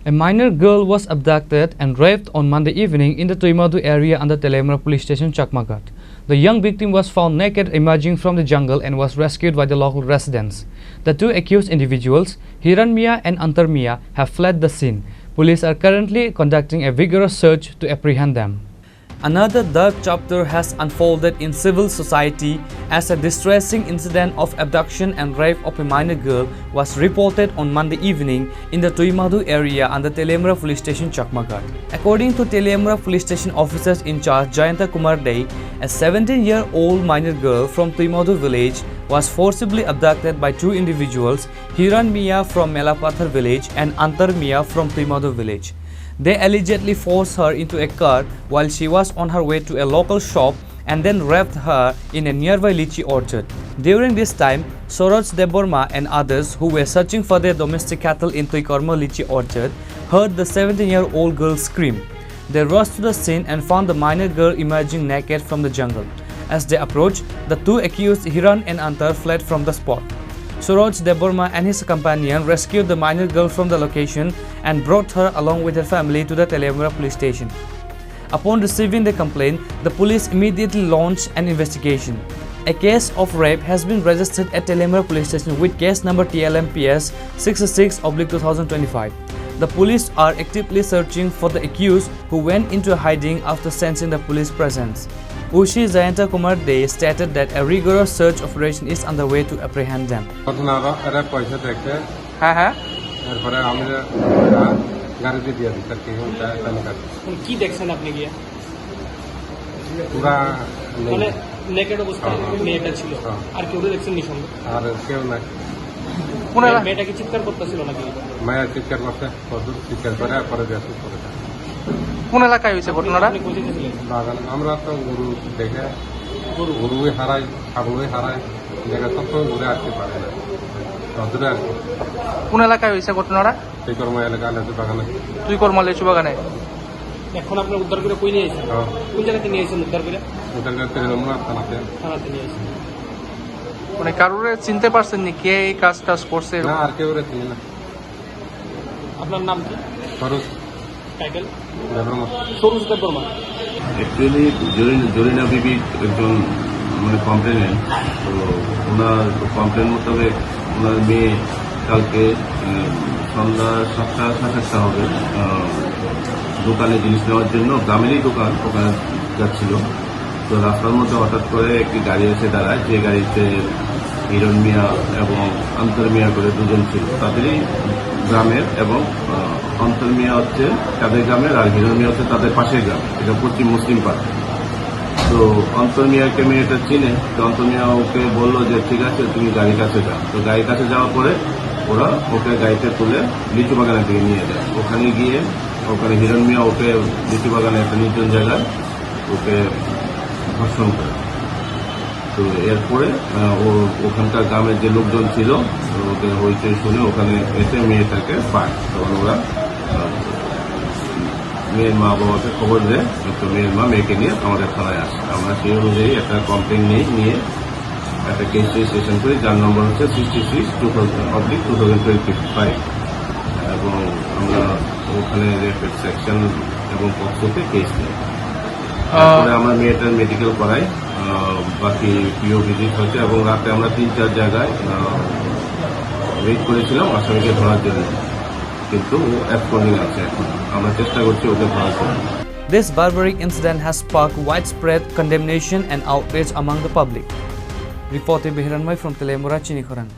A minor girl was abducted and raped on Monday evening in the Teliamura area under Teliamura police station, Chakmagat. The young victim was found naked emerging from the jungle and was rescued by the local residents. The two accused individuals, Hiranmia and Antarmia, have fled the scene. Police are currently conducting a vigorous search to apprehend them. Another dark chapter has unfolded in civil society as a distressing incident of abduction and rape of a minor girl was reported on Monday evening in the Teliamura area under Teliamura police station, Chakmagat. According to Teliamura police station officers in charge Jayanta Kumar Day, a 17-year-old minor girl from Teliamura village was forcibly abducted by two individuals, Hiranmia from Melapathar village and Antarmia from Teliamura village. They allegedly forced her into a car while she was on her way to a local shop and then raped her in a nearby lychee orchard. During this time, Soraj Deborma and others who were searching for their domestic cattle in Tuikorma lychee orchard heard the 17-year-old girl scream. They rushed to the scene and found the minor girl emerging naked from the jungle. As they approached, the two accused Hiran and Antar fled from the spot. Suraj Deborma and his companion rescued the minor girl from the location and brought her along with her family to the Teliamura police station. Upon receiving the complaint, the police immediately launched an investigation. A case of rape has been registered at Teliamura police station with case number TLMPS 66/2025. The police are actively searching for the accused who went into hiding after sensing the police presence. Ushi Jayanta Kumar Day stated that a rigorous search operation is underway to apprehend them. কোন এলাকায় হয়েছে ঘটনাটা? আমরা তো গরু দেখে গরুই হারাই, ছাগলই হারাই, জায়গা সবসময় ঘুরে আসতে পারে না। কোন এলাকায় হয়েছে ঘটনাটা? তুইকর্মা এলাকা, লেচু বাগানে। তুইকর্মা লেচু বাগানে। এখন আপনার উদ্ধার করে কই নিয়ে এসেছেন? কোন জায়গাতে নিয়ে এসেছেন উদ্ধার করে? উদ্ধার করে তেলিয়ামুড়া থানাতে নিয়ে এসেছেন। মানে কারোরে চিনতে পারছেন নি কে এই কাজটা করছে? না, আর কেউ চিনি না। আপনার নাম কি? সরোজ টাইটেল? দেববর্মা। সরোজ দেববর্মা। অ্যাকচুয়ালি জরিনা বিবি একজন মানে কমপ্লেনেন্ট, তো ওনার কমপ্লেন মোতাবেক ওনার মেয়ে কালকে সন্ধ্যা 7:30 হবে দোকানে জিনিস নেওয়ার জন্য, গ্রামেরই দোকান, ওখানে যাচ্ছিল। তো রাস্তার মধ্যে হঠাৎ করে একটি গাড়ি এসে দাঁড়ায়, যে গাড়িতে হিরণ মিয়া এবং অন্তর মিয়া করে দুজন ছিল, তাদেরই গ্রামের, এবং অন্তর মিয়া হচ্ছে তাদের গ্রামের আর হিরণ মিয়া হচ্ছে তাদের পাশের গ্রাম, এটা পশ্চিম মুসলিম পাড়া। তো অন্তর মিয়াকে মেয়েটা চিনে, তো অন্তর মিয়া ওকে বললো যে ঠিক আছে তুমি গাড়ির কাছে যাও। তো গাড়ির কাছে যাওয়ার পরে ওরা ওকে গাড়িতে তুলে লিচু বাগানের দিকে নিয়ে যায়। ওখানে গিয়ে ওখানে হিরণ মিয়া ওকে লিচু বাগানে একটা নির্জন জায়গায় ওকে ধর্ষণ করে। তো এরপরে ওখানকার গ্রামের যে লোকজন ছিল ওদের হইচই শুনে ওখানে এসে মেয়েটাকে পায়। তখন ওরা মেয়ের মা বাবাকে খবর দেয়, তো মেয়ের মা মেয়েকে নিয়ে আমাদের থানায় আসে। আমরা সেই অনুযায়ী একটা কমপ্লেন নিয়ে একটা কেস রেজিস্ট্রেশন করি, যার নম্বর হচ্ছে 66/2025, এবং আমরা ওখানে রেপের সেকশন এবং পক্ষতে কেস নিই। তারপরে আমরা মেয়েটার মেডিকেল করাই, বাকি পিও ভিজিট হচ্ছে, এবং রাতে আমরা 3-4 জায়গায় ওয়েট করেছিলাম আসামিকে ধরার জন্য, কিন্তু ও অ্যাবসকন্ডিং আছে। এখন আমরা চেষ্টা করছি ওকে ধরার জন্য। This barbaric incident has sparked widespread condemnation and outrage among the public. Reported by Hiranmai from Teliamura, Chini, Khorang.